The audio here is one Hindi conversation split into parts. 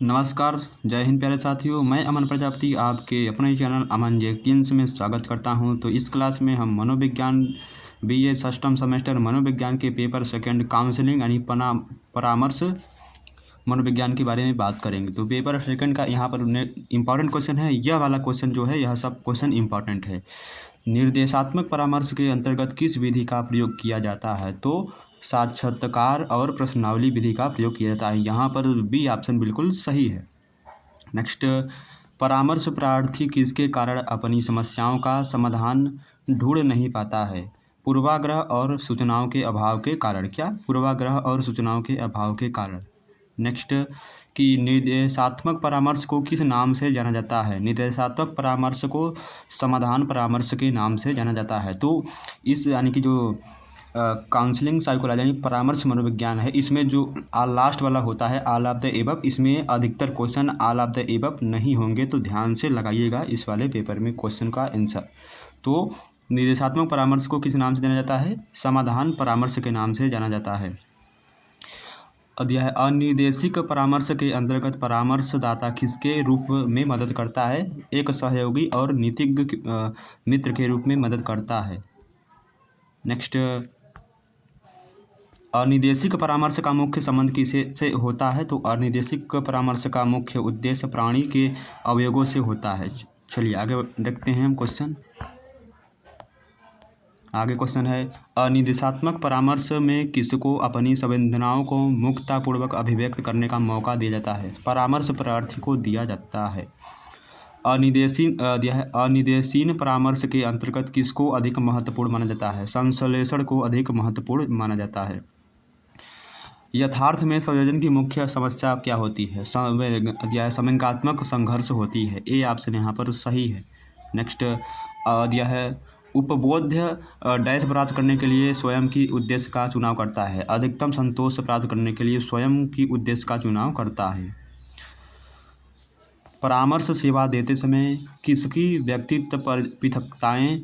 नमस्कार, जय हिंद प्यारे साथियों। मैं अमन प्रजापति आपके अपने चैनल अमन जेकिंस में स्वागत करता हूं। तो इस क्लास में हम मनोविज्ञान बीए षष्ठम सेमेस्टर मनोविज्ञान के पेपर सेकंड काउंसलिंग यानी परामर्श मनोविज्ञान के बारे में बात करेंगे। तो पेपर सेकंड का यहाँ पर इम्पॉर्टेंट क्वेश्चन है। यह वाला क्वेश्चन जो है, यह सब क्वेश्चन इम्पॉर्टेंट है। निर्देशात्मक परामर्श के अंतर्गत किस विधि का प्रयोग किया जाता है? तो साक्षात्कार और प्रश्नावली विधि का प्रयोग किया जाता है। यहाँ पर बी ऑप्शन बिल्कुल सही है। नेक्स्ट, परामर्श प्रार्थी किसके कारण अपनी समस्याओं का समाधान ढूंढ नहीं पाता है? पूर्वाग्रह और सूचनाओं के अभाव के कारण। क्या? पूर्वाग्रह और सूचनाओं के अभाव के कारण। नेक्स्ट, कि निर्देशात्मक परामर्श को किस नाम से जाना जाता है? निर्देशात्मक परामर्श को समाधान परामर्श के नाम से जाना जाता है। तो इस यानी कि जो काउंसलिंग साइकोलॉजी यानी परामर्श मनोविज्ञान है, इसमें जो लास्ट वाला होता है ऑल ऑफ द एबव, इसमें अधिकतर question all of the above नहीं होंगे। तो ध्यान से लगाइएगा इस वाले पेपर में क्वेश्चन का आंसर। तो निर्देशात्मक परामर्श को किस नाम से जाना जाता है? समाधान परामर्श के नाम से जाना जाता है। अध्याय अनिर्देशिक परामर्श के अंतर्गत परामर्शदाता किसके रूप में मदद करता है? एक सहयोगी और नीतिज्ञ मित्र के रूप में मदद करता है। नेक्स्ट, अनिर्देशिक परामर्श का मुख्य संबंध किसे से होता है? तो अनिर्देशिक परामर्श का मुख्य उद्देश्य प्राणी के अवयवों से होता है। चलिए आगे देखते हैं हम क्वेश्चन। आगे क्वेश्चन है, अनिर्देशात्मक परामर्श में किसको अपनी संवेदनाओं को मुक्ततापूर्वक अभिव्यक्त करने का मौका दिया जाता है? परामर्श प्रार्थी को दिया जाता है। अनिर्देशीन परामर्श के अंतर्गत किसको अधिक महत्वपूर्ण माना जाता है? संश्लेषण को अधिक महत्वपूर्ण माना जाता है। यथार्थ में संयोजन की मुख्य समस्या क्या होती है? समन्वयात्मक संघर्ष होती है। ए ऑप्शन यहाँ पर सही है। नेक्स्ट, यह है उपबोध्य डैश प्राप्त करने के लिए स्वयं की उद्देश्य का चुनाव करता है। अधिकतम संतोष प्राप्त करने के लिए स्वयं की उद्देश्य का चुनाव करता है। परामर्श सेवा देते समय किसकी व्यक्तित्व पृथकताएं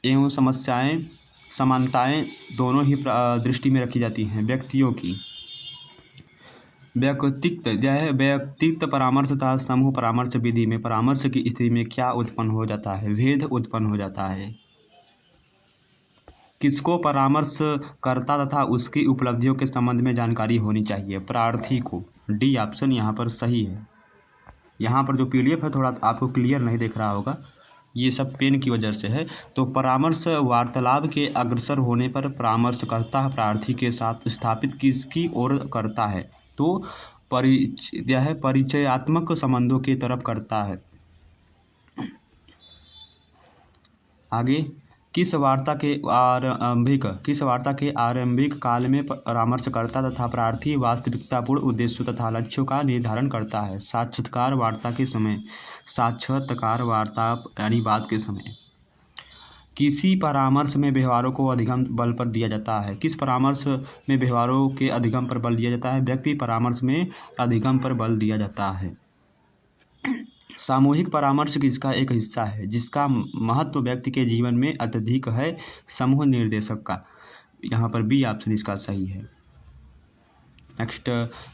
एवं समस्याएं समानताएं दोनों ही दृष्टि में रखी जाती हैं? व्यक्तियों की। व्यक्तित्व परामर्श तथा समूह परामर्श विधि में परामर्श की स्थिति में क्या उत्पन्न हो जाता है? भेद उत्पन्न हो जाता है। किसको परामर्श कर्ता तथा उसकी उपलब्धियों के संबंध में जानकारी होनी चाहिए? प्रार्थी को। डी ऑप्शन यहाँ पर सही है। यहाँ पर जो पीडीएफ है थोड़ा आपको क्लियर नहीं दिख रहा होगा, ये सब पेन की वजह से है। तो परामर्श वार्तालाप के अग्रसर होने पर परामर्शकर्ता प्रार्थी के साथ स्थापित किसकी ओर करता है? तो परिचयात्मक संबंधों की तरफ करता है। आगे, किस वार्ता के आरंभिक काल में परामर्शकर्ता तथा प्रार्थी वास्तविकतापूर्ण उद्देश्यों तथा लक्ष्यों का निर्धारण करता है? साक्षात्कार वार्ता के समय। साक्षात्कार वार्ता यानी बात के समय। किसी परामर्श में व्यवहारों को अधिगम बल पर दिया जाता है? किस परामर्श में व्यवहारों के अधिगम पर बल दिया जाता है? व्यक्ति परामर्श में अधिगम पर बल दिया जाता है। सामूहिक परामर्श किसका एक हिस्सा है जिसका महत्व व्यक्ति के जीवन में अत्यधिक है? समूह निर्देशक का। यहाँ पर बी ऑप्शन इसका सही है। नेक्स्ट,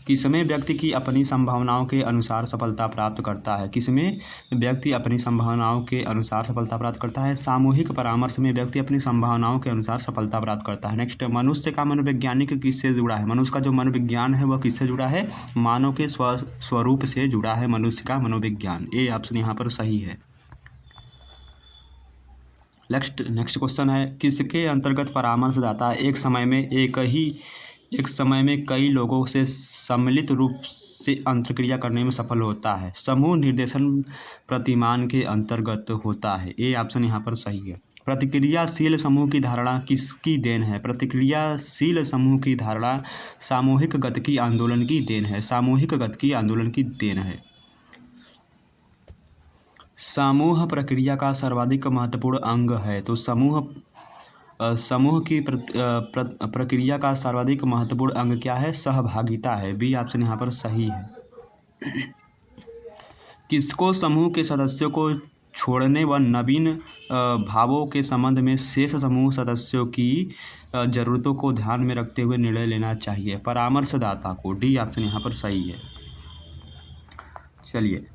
किसमें व्यक्ति की अपनी संभावनाओं के अनुसार सफलता प्राप्त करता है? किसमें व्यक्ति अपनी संभावनाओं के अनुसार सफलता प्राप्त करता है? सामूहिक परामर्श में व्यक्ति अपनी संभावनाओं के अनुसार सफलता प्राप्त करता है। नेक्स्ट, मनुष्य का मनोवैज्ञानिक किससे जुड़ा है? मनुष्य का जो मनोविज्ञान है वह किससे जुड़ा है? मानव के स्वरूप से जुड़ा है मनुष्य का मनोविज्ञान। ए ऑप्शन यहाँ पर सही है। नेक्स्ट क्वेश्चन है, किसके अंतर्गत परामर्शदाता एक समय में कई लोगों से सम्मिलित रूप से अंतर्क्रिया करने में सफल होता है? समूह निर्देशन प्रतिमान के अंतर्गत होता है। ए ऑप्शन यहाँ पर सही है। प्रतिक्रियाशील समूह की धारणा किसकी देन है? प्रतिक्रियाशील समूह की धारणा सामूहिक गतिकी आंदोलन की देन है। सामूहिक गतिकी आंदोलन की देन है। समूह प्रक्रिया का सर्वाधिक महत्वपूर्ण अंग है। तो समूह की प्रक्रिया का सर्वाधिक महत्वपूर्ण अंग क्या है? सहभागिता है। बी ऑप्शन यहाँ पर सही है। किसको समूह के सदस्यों को छोड़ने व नवीन भावों के संबंध में शेष समूह सदस्यों की ज़रूरतों को ध्यान में रखते हुए निर्णय लेना चाहिए? परामर्शदाता को। डी ऑप्शन यहाँ पर सही है। चलिए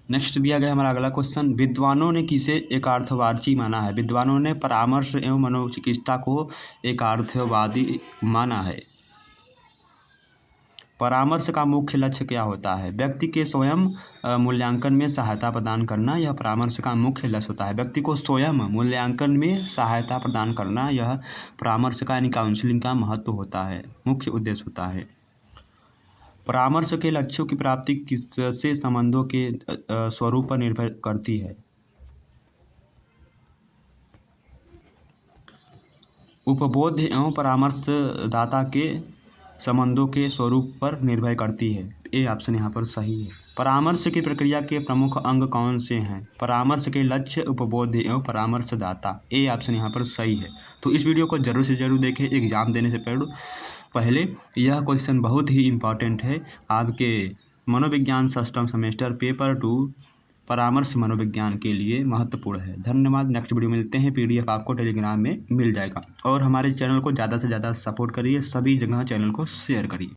नेक्स्ट दिया गया हमारा अगला क्वेश्चन, विद्वानों ने किसे एकार्थवादी माना है? विद्वानों ने परामर्श एवं मनोचिकित्सा को एकार्थवादी माना है। परामर्श का मुख्य लक्ष्य क्या होता है? व्यक्ति के स्वयं मूल्यांकन में सहायता प्रदान करना, यह परामर्श का मुख्य लक्ष्य होता है। व्यक्ति को स्वयं मूल्यांकन में सहायता प्रदान करना, यह परामर्श का यानी काउंसलिंग का महत्व होता है, मुख्य उद्देश्य होता है। परामर्श के लक्ष्यों की प्राप्ति किससे संबंधों के स्वरूप पर निर्भर करती है? उपबोध एवं परामर्शदाता के संबंधों के स्वरूप पर निर्भर करती है। ए ऑप्शन यहाँ पर सही है। परामर्श की प्रक्रिया के प्रमुख अंग कौन से हैं? परामर्श के लक्ष्य, उपबोध एवं परामर्शदाता। ए ऑप्शन यहाँ पर सही है। तो इस वीडियो को जरूर से जरूर देखें एग्जाम देने से पहले। यह क्वेश्चन बहुत ही इम्पॉर्टेंट है आपके मनोविज्ञान सष्टम सेमेस्टर पेपर 2 परामर्श मनोविज्ञान के लिए महत्वपूर्ण है। धन्यवाद। नेक्स्ट वीडियो मिलते हैं। PDF आपको टेलीग्राम में मिल जाएगा। और हमारे चैनल को ज़्यादा से ज़्यादा सपोर्ट करिए, सभी जगह चैनल को शेयर करिए।